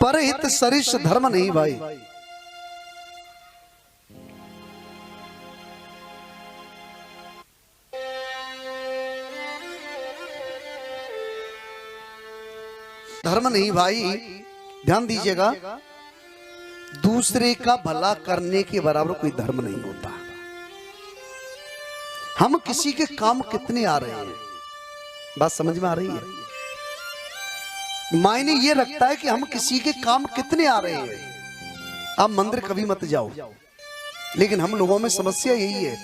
परहित सरिष धर्म नहीं भाई। धर्म नहीं भाई, ध्यान दीजिएगा, दूसरे का भला करने के बराबर कोई धर्म नहीं होता। हम किसी के काम कितने आ रहे हैं, बात समझ में आ रही है? मायने ये रखता है कि हम किसी के काम कितने आ रहे हैं। आप मंदिर कभी मत जाओ, लेकिन हम लोगों में समस्या यही है,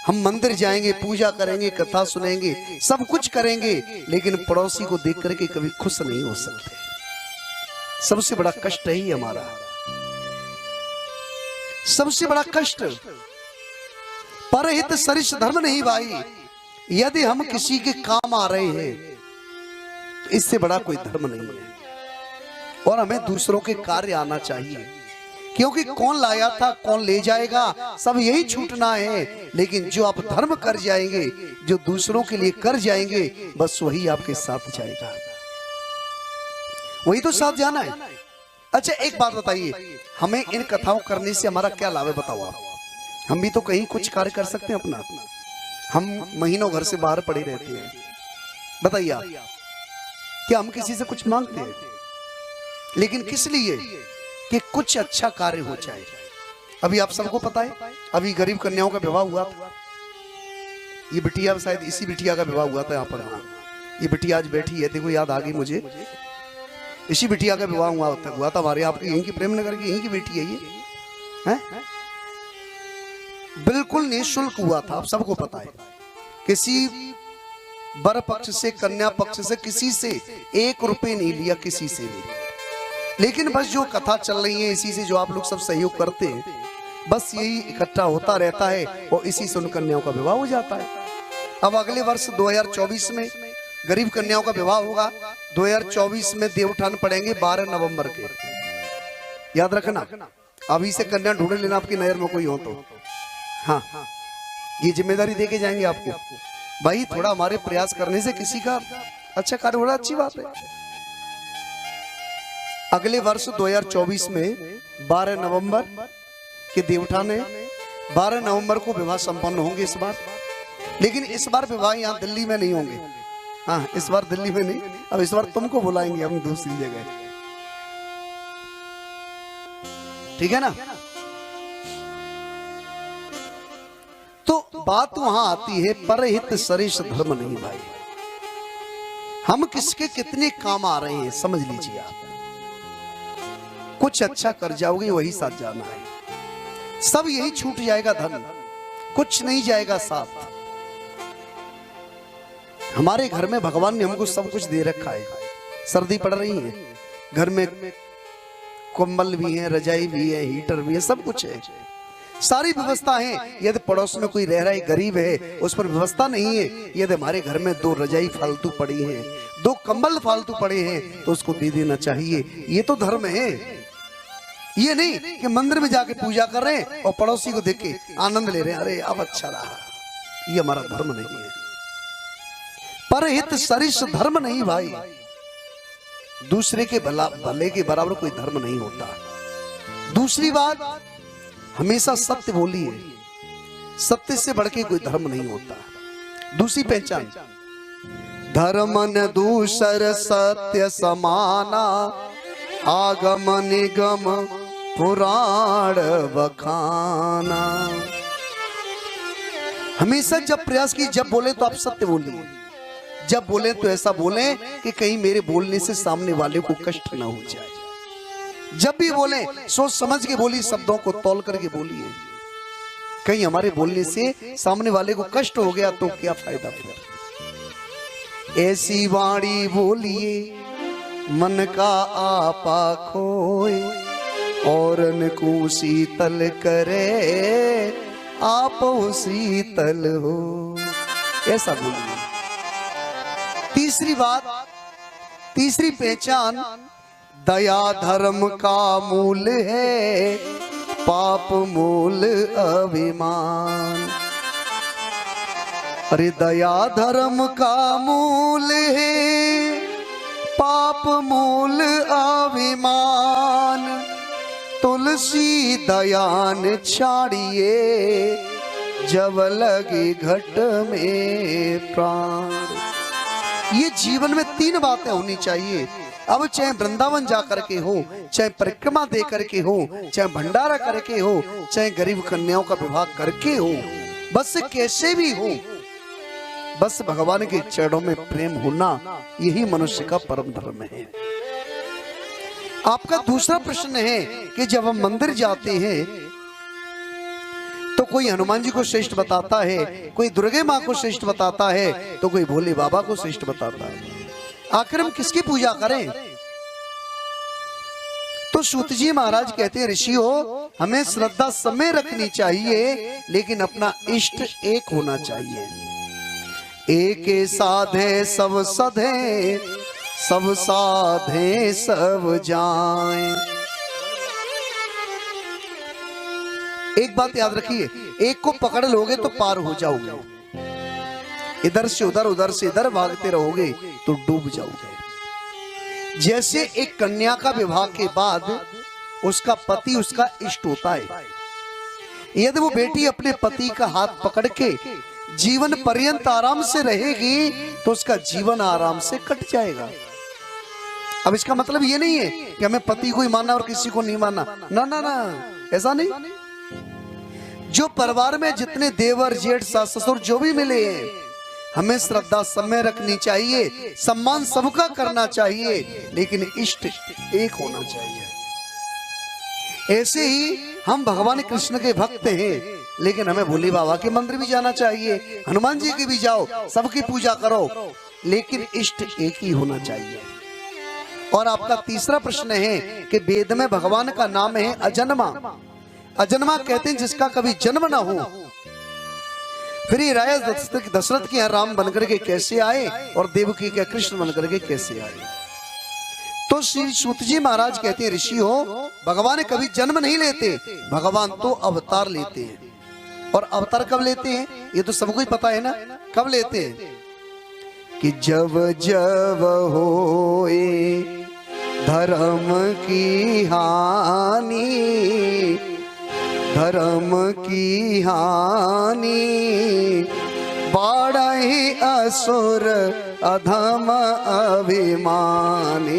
हम मंदिर जाएंगे, पूजा करेंगे, कथा सुनेंगे, सब कुछ करेंगे, लेकिन पड़ोसी को देख करके कभी खुश नहीं हो सकते। सबसे बड़ा कष्ट है ही हमारा, सबसे बड़ा कष्ट। परहित सरिष धर्म नहीं भाई। यदि हम किसी के काम आ रहे हैं तो इससे बड़ा कोई धर्म नहीं है। और हमें दूसरों के कार्य आना चाहिए, क्योंकि कौन लाया था, कौन ले जाएगा, सब यही छूटना है। लेकिन जो आप धर्म कर जाएंगे, जो दूसरों के लिए कर जाएंगे, बस वही आपके साथ जाएगा, वही तो साथ जाना है। अच्छा एक बात बताइए, हमें इन कथाओं करने से हमारा क्या लाभ है बताओ आप? हम भी तो कहीं कुछ कार्य कर सकते हैं अपना। हम महीनों घर से बाहर पड़े रहते हैं, बताइए आप, क्या हम किसी से कुछ मांगते हैं? लेकिन किस लिए? कि कुछ अच्छा कार्य हो जाए। अभी आप सबको पता है, अभी गरीब कन्याओं का विवाह हुआ था। ये बिटिया, शायद इसी बिटिया का विवाह हुआ था यहाँ पर। हाँ, ये बिटिया आज बैठी है, देखो याद आ गई मुझे। इसी बिटिया का विवाह हुआ था हमारे आपके यहीं की, प्रेमनगर की यहीं की बेटी है ये, है? बिल्कुल निःशुल्क हुआ था, आप सबको पता है। किसी वर पक्ष से, कन्या पक्ष से, किसी से 1 रुपए नहीं लिया, किसी से भी। लेकिन बस जो कथा चल रही है, इसी से जो आप लोग सब सहयोग करते हैं, बस यही इकट्ठा होता रहता है और इसी से उन कन्याओं का विवाह हो जाता है। अब अगले वर्ष 2024 में गरीब कन्याओं का विवाह होगा। 2024 में देवउठान पड़ेंगे 12 नवंबर के, याद रखना। अभी से कन्या ढूंढ लेना आपकी नजर में कोई हो तो। हाँ, ये जिम्मेदारी देके जाएंगे आपको भाई। थोड़ा हमारे प्रयास करने से किसी का अच्छा कार्य हो रहा, अच्छी बात है। अगले वर्ष 2024 में 12 नवंबर के देवउठान है। 12 नवंबर को विवाह संपन्न होंगे इस बार। लेकिन इस बार विवाह यहाँ दिल्ली में नहीं होंगे। हाँ, इस बार दिल्ली में नहीं, अब इस बार तुमको बुलाएंगे हम दूसरी जगह, ठीक है ना? तो बात वहां आती है, परहित सरिष धर्म नहीं भाई। हम किसके कितने काम आ रहे हैं समझ लीजिए आप। कुछ अच्छा कर जाओगे वही साथ जाना है, सब यही छूट जाएगा, धन कुछ नहीं जाएगा साथ। हमारे घर में भगवान ने हमको सब कुछ दे रखा है। सर्दी पड़ रही है, घर में कंबल भी है, रजाई भी है, हीटर भी है, सब कुछ है, सारी व्यवस्था है। यदि पड़ोस में कोई रह रहा है, गरीब है, उस पर व्यवस्था नहीं है, यदि हमारे घर में 2 रजाई फालतू पड़ी है, 2 कंबल फालतू पड़े हैं, तो उसको दे देना चाहिए। ये तो धर्म है। ये नहीं कि मंदिर में जाके पूजा कर रहे हैं और पड़ोसी को देख के आनंद ले रहे हैं, अरे अब अच्छा रहा। ये हमारा धर्म नहीं है। परहित सरिष धर्म नहीं भाई। दूसरे के भले के बराबर कोई धर्म नहीं होता। दूसरी बात, हमेशा सत्य बोलिए, सत्य से बढ़ के कोई धर्म नहीं होता। दूसरी पहचान, धर्म न दूसर सत्य समाना, आगम निगम पुराण बखाना। हमेशा जब प्रयास की, जब बोले तो आप सत्य बोलिए, जब बोले तो ऐसा बोले कि कहीं मेरे बोलने से सामने वाले को कष्ट ना हो जाए। जब भी बोले सोच समझ के बोली, शब्दों को तौल करके बोलिए। कहीं हमारे बोलने से सामने वाले को कष्ट हो गया तो क्या फायदा फिर। ऐसी वाणी बोलिए मन का आपा खोए, औरन को शीतल करे आप शीतल हो, ऐसा बोलिए। तीसरी बात, तीसरी पहचान, दया धर्म का मूल है, पाप मूल अभिमान। अरे दया धर्म का मूल है, पाप मूल अभिमान। तुलसी दयान छाड़िए, जब लगे घट में प्राण। ये जीवन में तीन बातें होनी चाहिए। अब चाहे वृंदावन जा करके हो, चाहे परिक्रमा दे करके हो, चाहे भंडारा करके हो, चाहे गरीब कन्याओं का विवाह करके हो, बस कैसे भी हो, बस भगवान के चरणों में प्रेम होना, यही मनुष्य का परम धर्म है। आपका दूसरा प्रश्न है कि जब हम मंदिर जाते हैं तो कोई हनुमान जी को श्रेष्ठ बताता है, कोई दुर्गे माँ को श्रेष्ठ बताता है, तो कोई भोले बाबा को श्रेष्ठ बताता है। आखिर हम किसकी पूजा करें? तो सूत जी महाराज कहते हैं, ऋषियों, हमें श्रद्धा समय रखनी चाहिए, लेकिन अपना इष्ट एक होना चाहिए। एक साधे सब सधे, सब साधे सब जाएं। एक बात याद रखिए, एक को पकड़ लोगे तो पार हो जाओगे, इधर से उधर, उधर से इधर भागते रहोगे तो डूब जाओगे। जैसे एक कन्या का विवाह के बाद उसका पति उसका इष्ट होता है, यदि वो बेटी अपने पति का हाथ पकड़ के जीवन पर्यंत आराम से रहेगी तो उसका जीवन आराम से कट जाएगा। अब इसका मतलब ये नहीं है कि हमें पति को ही मानना और किसी को नहीं मानना, ना ना ना, ऐसा नहीं। जो परिवार में जितने देवर जेठ सास ससुर जो भी मिले हैं, हमें श्रद्धा समय रखनी चाहिए, सम्मान सबका करना चाहिए, लेकिन इष्ट एक होना चाहिए। ऐसे ही हम भगवान कृष्ण के भक्त हैं, लेकिन हमें भोले बाबा के मंदिर भी जाना चाहिए, हनुमान जी की भी जाओ, सबकी पूजा करो, लेकिन इष्ट एक ही होना चाहिए। और आपका तीसरा प्रश्न है कि वेद में भगवान का नाम है अजन्मा। अजन्मा कहते हैं जिसका कभी जन्म ना हो। फिर ये राजा दशरथ के यहाँ राम बनकर के कैसे आए और देवकी के कृष्ण बनकर के कैसे आए? तो श्री सूत जी महाराज कहते हैं, ऋषि हो, भगवान कभी जन्म नहीं लेते, भगवान तो अवतार लेते हैं। और अवतार कब लेते हैं ये तो सबको ही पता है ना, कब लेते हैं? कि जब जब होए धर्म की हानि, धर्म की हानि, बाढ़े असुर अधम अभिमानी,